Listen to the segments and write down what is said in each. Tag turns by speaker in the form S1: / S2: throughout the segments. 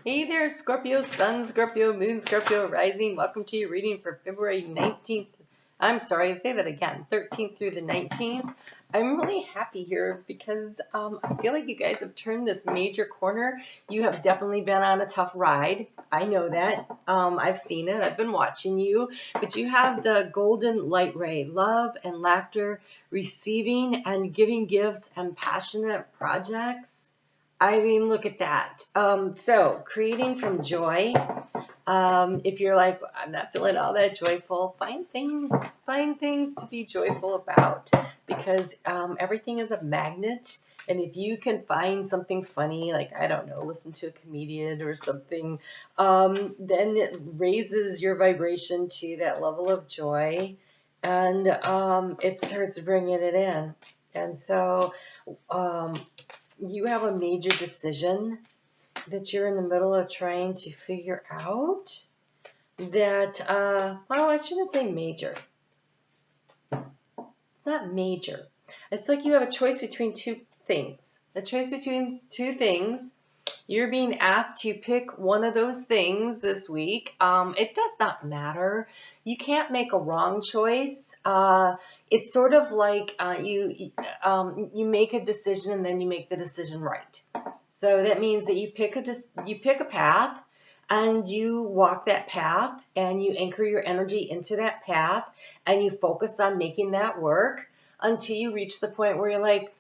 S1: Hey there, Scorpio Sun, Scorpio Moon, Scorpio Rising. Welcome to your reading for February 19th. I'm sorry, I say that again, 13th through the 19th. I'm really happy here because I feel like you guys have turned this major corner. You have definitely been on a tough ride. I know that. I've seen it. I've been watching you. But you have the golden light ray, love and laughter, receiving and giving gifts and passionate projects. I mean, look at that. So creating from joy. If you're like, I'm not feeling all that joyful, find things to be joyful about, because everything is a magnet. And if you can find something funny, like, I don't know, listen to a comedian or something, then it raises your vibration to that level of joy, and it starts bringing it in. And so, you have a major decision that you're in the middle of trying to figure out that, well, I shouldn't say major. It's not major. It's like you have a choice between two things. A choice between two things. You're being asked to pick one of those things this week. It does not matter. You can't make a wrong choice. It's sort of like you make a decision and then you make the decision right. So that means that you pick a path and you walk that path and you anchor your energy into that path and you focus on making that work until you reach the point where you're like,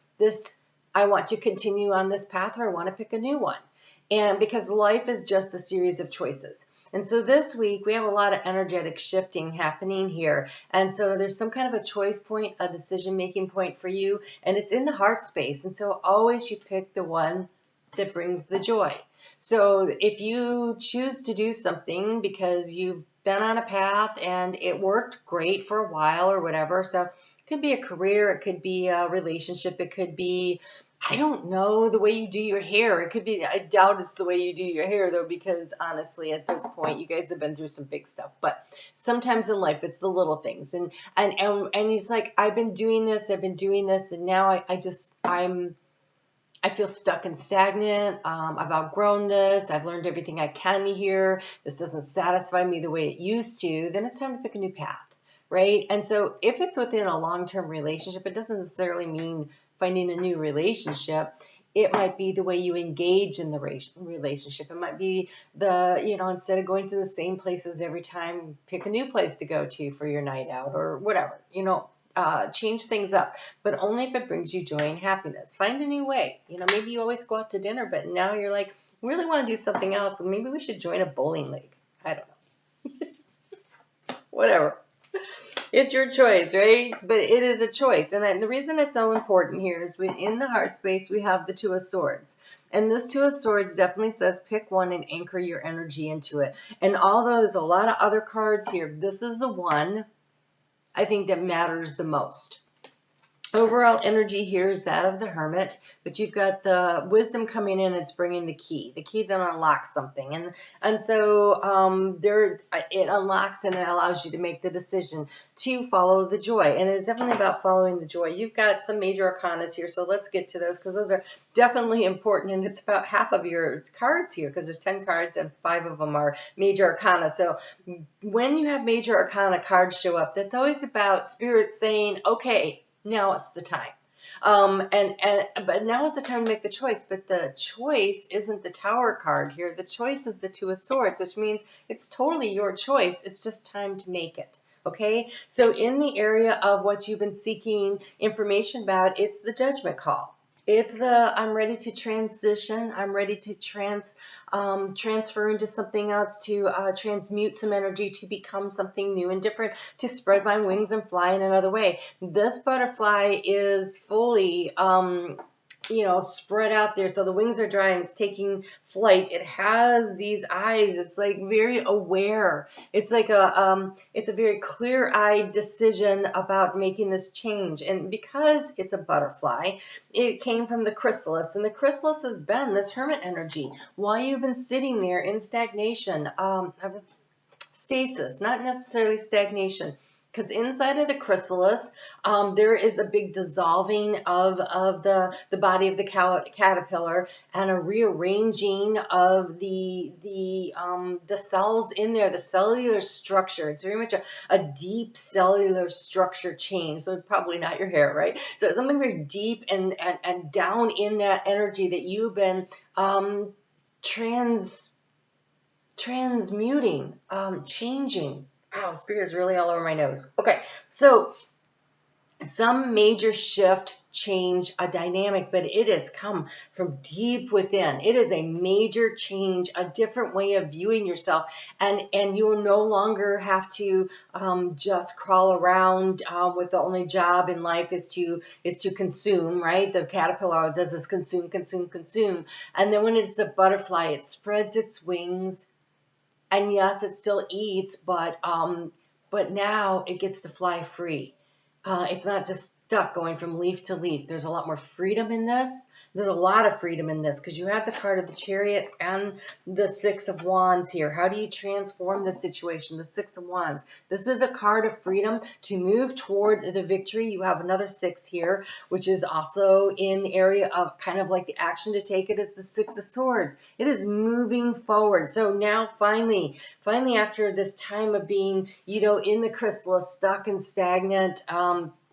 S1: I want to continue on this path, or I want to pick a new one. And because life is just a series of choices. And so this week we have a lot of energetic shifting happening here. And so there's some kind of a choice point, a decision-making point for you, and it's in the heart space. And so always you pick the one that brings the joy. So if you choose to do something because you've been on a path and it worked great for a while or whatever, so it could be a career, it could be a relationship, it could be, I don't know, the way you do your hair. It could be, I doubt it's the way you do your hair though, because honestly, at this point, you guys have been through some big stuff. But sometimes in life, it's the little things. And it's like, I've been doing this, and now I feel stuck and stagnant. I've outgrown this. I've learned everything I can here. This doesn't satisfy me the way it used to. Then it's time to pick a new path, right? And so if it's within a long-term relationship, it doesn't necessarily mean finding a new relationship. It might be the way you engage in the relationship. It might be instead of going to the same places every time, pick a new place to go to for your night out or whatever, change things up, but only if it brings you joy and happiness. Find a new way. Maybe you always go out to dinner, but now you're like, really want to do something else. Well, maybe we should join a bowling league. I don't know. Whatever. It's your choice, right? But it is a choice. And the reason it's so important here is in the heart space, we have the Two of Swords. And this Two of Swords definitely says pick one and anchor your energy into it. And although there's a lot of other cards here, this is the one I think that matters the most. Overall energy here is that of the Hermit, but you've got the Wisdom coming in. It's bringing the key that unlocks something, and so it unlocks and it allows you to make the decision to follow the joy, and it's definitely about following the joy. You've got some major arcanas here, so let's get to those because those are definitely important, and it's about half of your cards here because there's 10 cards and 5 of them are major arcana. So when you have major arcana cards show up, that's always about Spirit saying, okay, now it's the time. But now is the time to make the choice. But the choice isn't the Tower card here. The choice is the Two of Swords, which means it's totally your choice. It's just time to make it. Okay? So in the area of what you've been seeking information about, it's the Judgment Call. It's I'm ready to transition. I'm ready to transfer into something else, to transmute some energy, to become something new and different, to spread my wings and fly in another way. This butterfly is fully spread out there. So the wings are dry and it's taking flight. It has these eyes. It's like very aware. It's like it's a very clear-eyed decision about making this change. And because it's a butterfly, it came from the chrysalis, and the chrysalis has been this Hermit energy. While you've been sitting there in stagnation, stasis, not necessarily stagnation, Because inside of the chrysalis, there is a big dissolving of the body of the caterpillar, and a rearranging of the cells in there, the cellular structure. It's very much a deep cellular structure change. So probably not your hair, right? So it's something very deep and down in that energy that you've been transmuting, changing. Wow, spirit is really all over my nose. Okay, so some major shift, change, a dynamic, but it has come from deep within. It is a major change, a different way of viewing yourself, and you will no longer have to just crawl around with the only job in life is to consume, right? The caterpillar always does this: consume, consume, consume, and then when it's a butterfly, it spreads its wings. And yes, it still eats, but now it gets to fly free. It's not just stuck going from leaf to leaf. There's a lot more freedom in this. There's a lot of freedom in this because you have the card of the Chariot and the Six of Wands here. How do you transform this situation? The Six of Wands. This is a card of freedom to move toward the victory. You have another six here, which is also in the area of kind of like the action to take. It is the Six of Swords. It is moving forward. So now finally after this time of being, in the chrysalis, stuck and stagnant,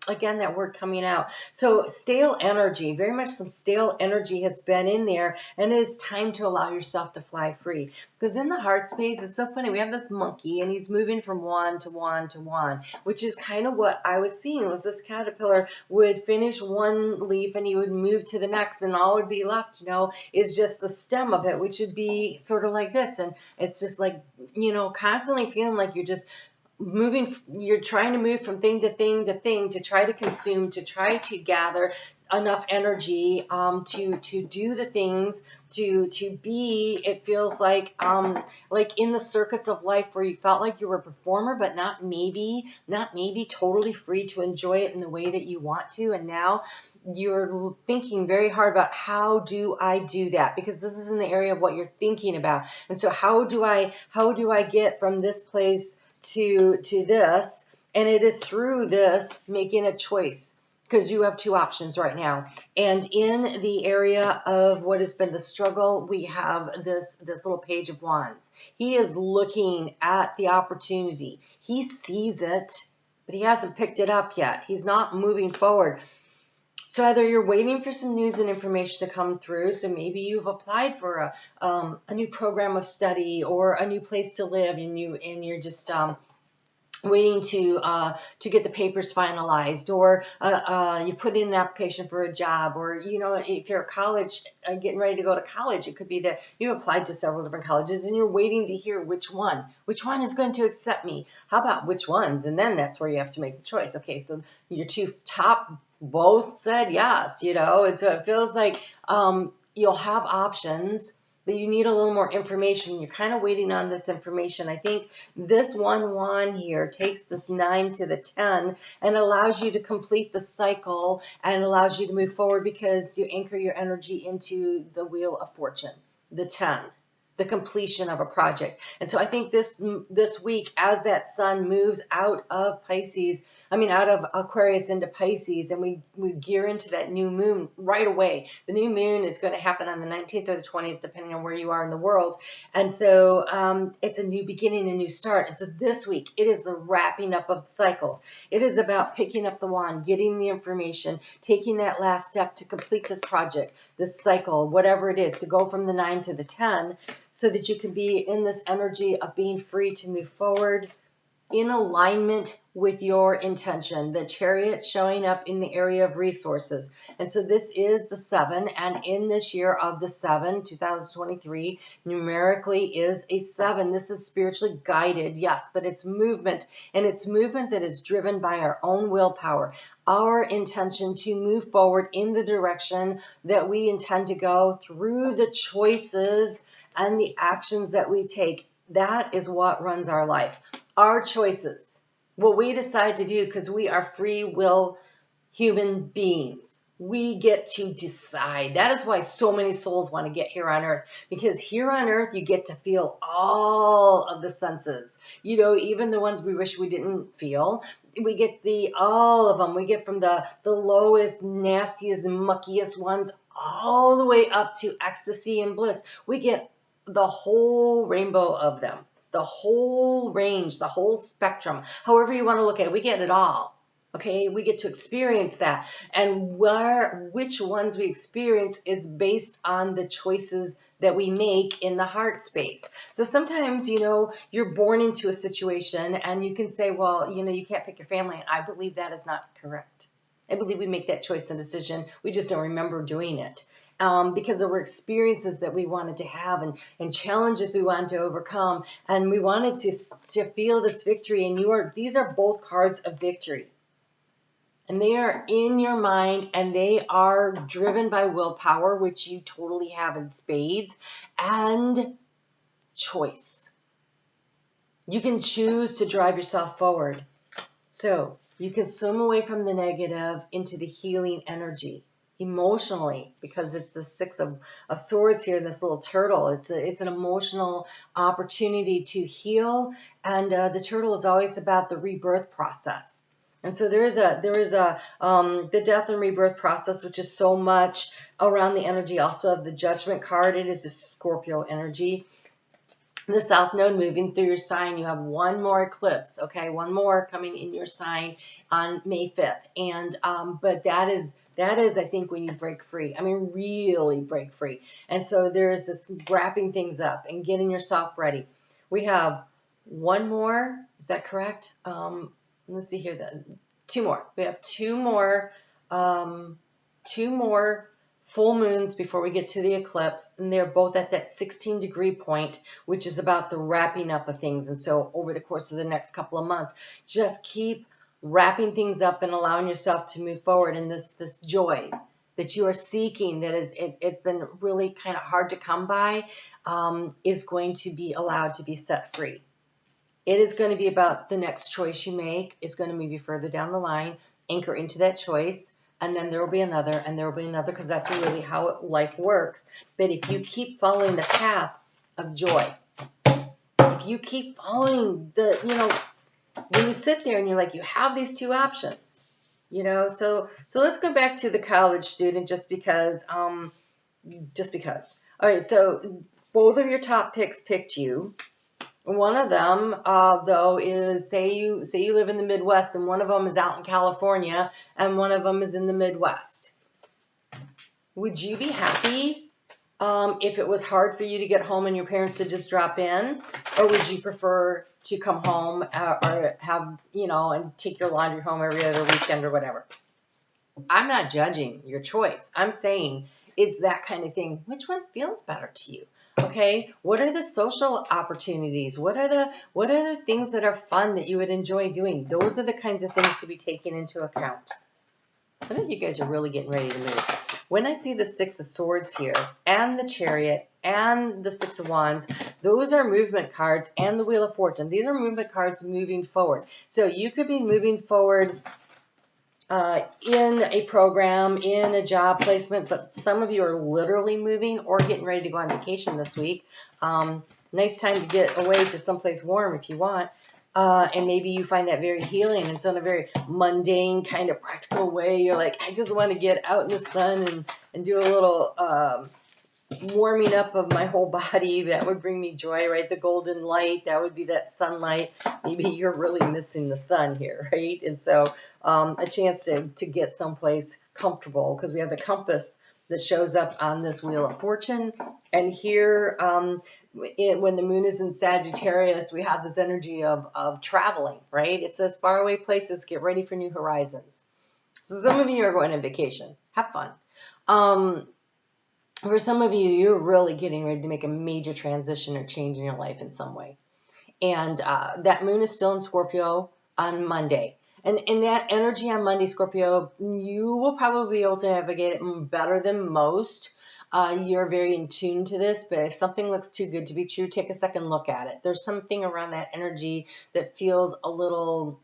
S1: again, that word coming out. So stale energy, very much some stale energy has been in there, and it is time to allow yourself to fly free. Because in the heart space, it's so funny. We have this monkey, and he's moving from wand to wand to wand, which is kind of what I was seeing. Was this caterpillar would finish one leaf, and he would move to the next, and all would be left, is just the stem of it, which would be sort of like this. And it's just like, constantly feeling like you're just you're trying to move from thing to thing to thing to try to consume, to try to gather enough energy to do the things, to be, it feels like in the circus of life where you felt like you were a performer, but not maybe totally free to enjoy it in the way that you want to. And now you're thinking very hard about, how do I do that? Because this is in the area of what you're thinking about. And so how do I get from this place to this? And it is through this making a choice, because you have two options right now. And in the area of what has been the struggle, we have this little Page of Wands. He is looking at the opportunity. He sees it, but he hasn't picked it up yet. He's not moving forward. So either you're waiting for some news and information to come through. So maybe you've applied for a new program of study or a new place to live, and you're just waiting to get the papers finalized, or you put in an application for a job, or if you're at college, getting ready to go to college, it could be that you applied to several different colleges and you're waiting to hear which one is going to accept me. How about which ones? And then that's where you have to make the choice. Okay, so your two top both said yes, and so it feels like you'll have options, but you need a little more information. You're kind of waiting on this information. I think this 1 here takes this 9 to the 10 and allows you to complete the cycle and allows you to move forward, because you anchor your energy into the Wheel of Fortune, the 10, the completion of a project. And so I think this week, as that sun moves out of Aquarius into Pisces, and we gear into that new moon right away. The new moon is going to happen on the 19th or the 20th, depending on where you are in the world. And so it's a new beginning, a new start. And so this week, it is the wrapping up of cycles. It is about picking up the wand, getting the information, taking that last step to complete this project, this cycle, whatever it is, to go from the 9 to the 10, so that you can be in this energy of being free to move forward in alignment with your intention. The Chariot showing up in the area of resources. And so this is the 7, and in this year of the 7, 2023, numerically is a 7. This is spiritually guided, yes, but it's movement, and it's movement that is driven by our own willpower, our intention to move forward in the direction that we intend to go through the choices and the actions that we take. That is what runs our life. Our choices, what we decide to do, because we are free will human beings. We get to decide. That is why so many souls want to get here on earth, because here on earth you get to feel all of the senses. Even the ones we wish we didn't feel. We get all of them. We get from the lowest, nastiest, muckiest ones all the way up to ecstasy and bliss. We get the whole rainbow of them, the whole range, the whole spectrum. However you want to look at it, we get it all. Okay, we get to experience that. And which ones we experience is based on the choices that we make in the heart space. So sometimes, you're born into a situation and you can say, well, you can't pick your family. And I believe that is not correct. I believe we make that choice and decision. We just don't remember doing it. Because there were experiences that we wanted to have and challenges we wanted to overcome. And we wanted to feel this victory. And these are both cards of victory. And they are in your mind, and they are driven by willpower, which you totally have in spades, and choice. You can choose to drive yourself forward. So you can swim away from the negative into the healing energy emotionally, because it's the Six of Swords here in this little turtle. It's an emotional opportunity to heal, and the turtle is always about the rebirth process. And so there is the death and rebirth process, which is so much around the energy also of the Judgment card. It is a Scorpio energy. The South Node moving through your sign. You have one more eclipse, okay? One more coming in your sign on May 5th. And but that is, I think, when you break free. I mean, really break free. And so there's this wrapping things up and getting yourself ready. We have one more. Is that correct? Let's see here. Two more. We have two more full moons before we get to the eclipse, and they're both at that 16-degree point, which is about the wrapping up of things. And so over the course of the next couple of months, just keep wrapping things up and allowing yourself to move forward in this joy that you are seeking, that it's been really kind of hard to come by, is going to be allowed to be set free. It is going to be about the next choice you make. It's going to move you further down the line, anchor into that choice, and then there will be another, and there will be another, because that's really how life works. But if you keep following the path of joy, if you keep following when you sit there and you're like, you have these two options, so let's go back to the college student just because. All right, so both of your top picks picked you. One of them, though, is say you live in the Midwest, and one of them is out in California, and one of them is in the Midwest. Would you be happy if it was hard for you to get home and your parents to just drop in, or would you prefer to come home or have and take your laundry home every other weekend or whatever? I'm not judging your choice. I'm saying it's that kind of thing. Which one feels better to you? Okay, what are the social opportunities? What are the things that are fun that you would enjoy doing? Those are the kinds of things to be taken into account. Some of you guys are really getting ready to move. When I see the Six of Swords here, and the Chariot, and the Six of Wands, those are movement cards, and the Wheel of Fortune. These are movement cards moving forward. So you could be moving forward in a program, in a job placement, but some of you are literally moving or getting ready to go on vacation this week. Nice time to get away to someplace warm if you want. And maybe you find that very healing. And so in a very mundane kind of practical way, you're like, I just want to get out in the sun and do a little warming up of my whole body. That would bring me joy, right? The golden light, that would be that sunlight. Maybe you're really missing the sun here, right? And so a chance to get someplace comfortable, because we have the compass that shows up on this Wheel of Fortune. And here, when the moon is in Sagittarius, we have this energy of traveling, right? It says faraway places, get ready for new horizons. So some of you are going on vacation. Have fun. For some of you, you're really getting ready to make a major transition or change in your life in some way. And that moon is still in Scorpio on Monday. And in that energy on Monday, Scorpio, you will probably be able to navigate it better than most. You're very in tune to this, but if something looks too good to be true, take a second look at it. There's something around that energy that feels a little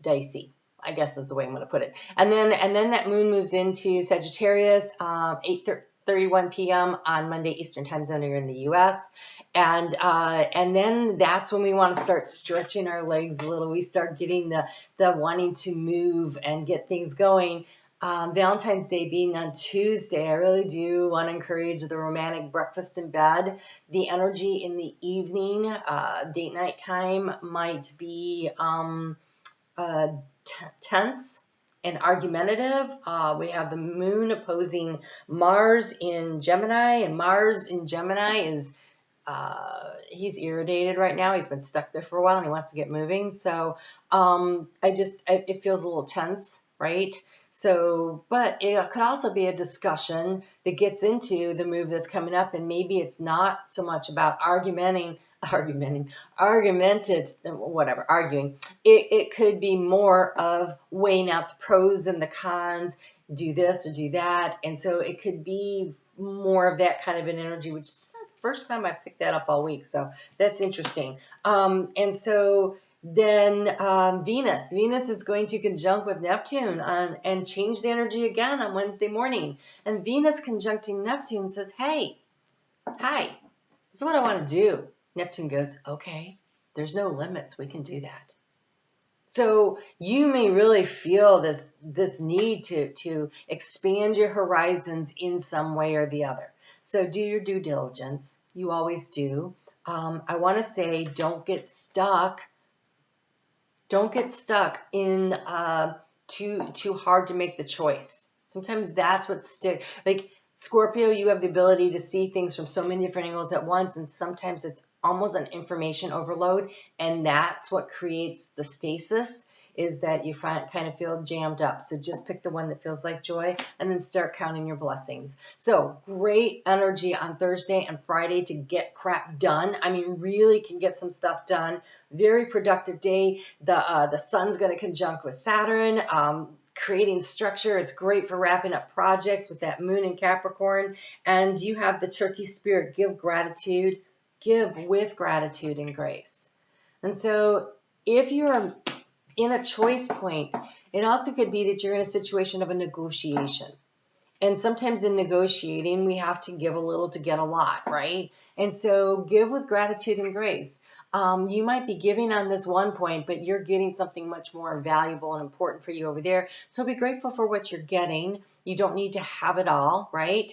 S1: dicey. I guess is the way I'm going to put it. And then that moon moves into Sagittarius, 8:31 p.m. on Monday Eastern Time Zone here in the U.S. And then that's when we want to start stretching our legs a little. We start getting the wanting to move and get things going. Valentine's Day being on Tuesday, I really do want to encourage the romantic breakfast in bed. The energy in the evening, date night time, might be tense and argumentative. We have the moon opposing Mars in Gemini, and Mars in Gemini is he's irritated right now. He's been stuck there for a while and he wants to get moving. So it feels a little tense, right? So, but it could also be a discussion that gets into the move that's coming up, and maybe it's not so much about arguing. It could be more of weighing out the pros and the cons, do this or do that. And so it could be more of that kind of an energy, which is not the first time I picked that up all week. So that's interesting. And so then Venus is going to conjunct with Neptune and change the energy again on Wednesday morning. And Venus conjuncting Neptune says, hey, hi, this is what I want to do. Neptune goes, okay, there's no limits. We can do that. So you may really feel this need to expand your horizons in some way or the other. So do your due diligence. You always do. I want to say don't get stuck. Don't get stuck in too hard to make the choice. Sometimes that's what like Scorpio, you have the ability to see things from so many different angles at once, and sometimes it's almost an information overload, and that's what creates the stasis, is that you kind of feel jammed up. So just pick the one that feels like joy and then start counting your blessings. So great energy on Thursday and Friday to get crap done. I mean, really can get some stuff done. Very productive day. The sun's going to conjunct with Saturn, creating structure. It's great for wrapping up projects with that moon in Capricorn. And you have the turkey spirit, give gratitude, give with gratitude and grace. And so if you're in a choice point, it also could be that you're in a situation of a negotiation. And sometimes in negotiating, we have to give a little to get a lot, right? And so give with gratitude and grace. You might be giving on this one point, but you're getting something much more valuable and important for you over there. So be grateful for what you're getting. You don't need to have it all, right?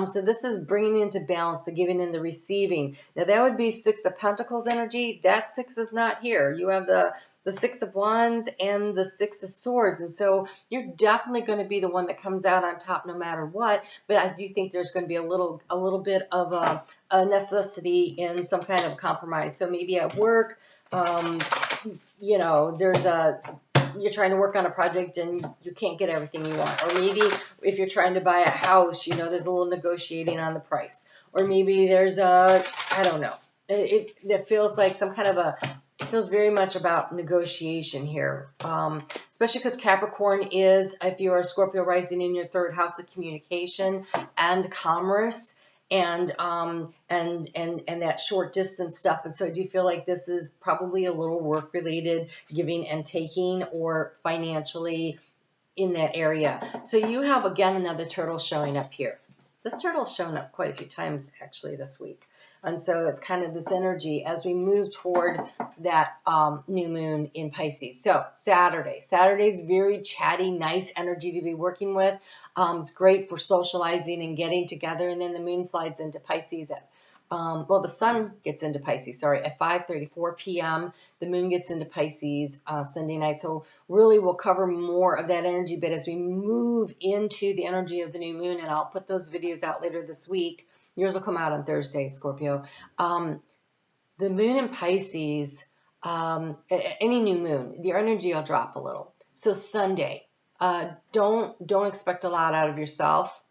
S1: So this is bringing into balance the giving and the receiving. Now that would be Six of Pentacles energy. That six is not here. You have the Six of Wands and the Six of Swords. And so you're definitely going to be the one that comes out on top no matter what. But I do think there's going to be a little bit of a necessity in some kind of compromise. So maybe at work, you're trying to work on a project and you can't get everything you want. Or maybe if you're trying to buy a house, there's a little negotiating on the price. Or maybe there's I don't know. It feels like some kind of it feels very much about negotiation here, especially because Capricorn is, if you are a Scorpio rising in your third house of communication and commerce and that short distance stuff. And so I do feel like this is probably a little work related, giving and taking, or financially in that area. So you have, again, another turtle showing up here. This turtle's shown up quite a few times actually this week. And so it's kind of this energy as we move toward that new moon in Pisces. So Saturday's very chatty, nice energy to be working with. It's great for socializing and getting together. And then the moon slides into Pisces the sun gets into Pisces, at 5:34 p.m. The moon gets into Pisces Sunday night. So really we'll cover more of that energy. But as we move into the energy of the new moon, and I'll put those videos out later this week. Yours will come out on Thursday, Scorpio. The moon in Pisces, any new moon, your energy will drop a little. So Sunday, don't expect a lot out of yourself.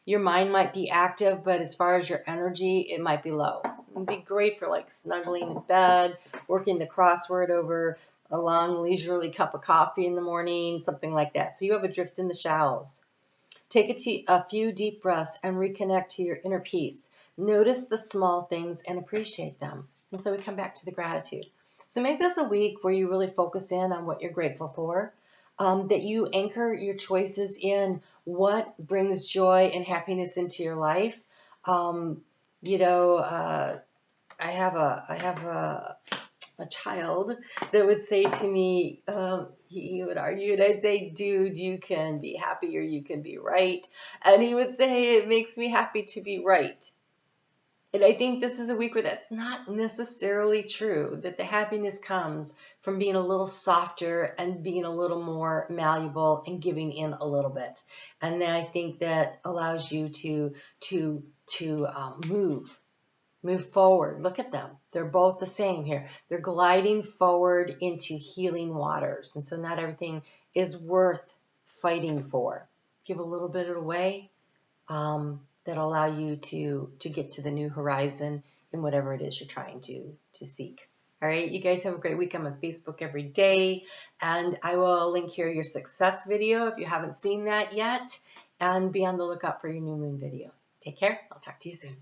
S1: Your mind might be active, but as far as your energy, it might be low. It'd be great for like snuggling in bed, working the crossword over a long leisurely cup of coffee in the morning, something like that. So you have a drift in the shallows. Take a few deep breaths and reconnect to your inner peace. Notice the small things and appreciate them. And so we come back to the gratitude. So make this a week where you really focus in on what you're grateful for. that you anchor your choices in what brings joy and happiness into your life. You know, I have a child that would say to me, he would argue, and I'd say, dude, you can be happy or you can be right. And he would say, it makes me happy to be right. And I think this is a week where that's not necessarily true, that the happiness comes from being a little softer and being a little more malleable and giving in a little bit. And then I think that allows you to move forward. Look at them. They're both the same here. They're gliding forward into healing waters. And so not everything is worth fighting for. Give a little bit away. That'll allow you to get to the new horizon in whatever it is you're trying to seek. All right, you guys have a great week. I'm on Facebook every day, and I will link here your success video if you haven't seen that yet, and be on the lookout for your new moon video. Take care. I'll talk to you soon.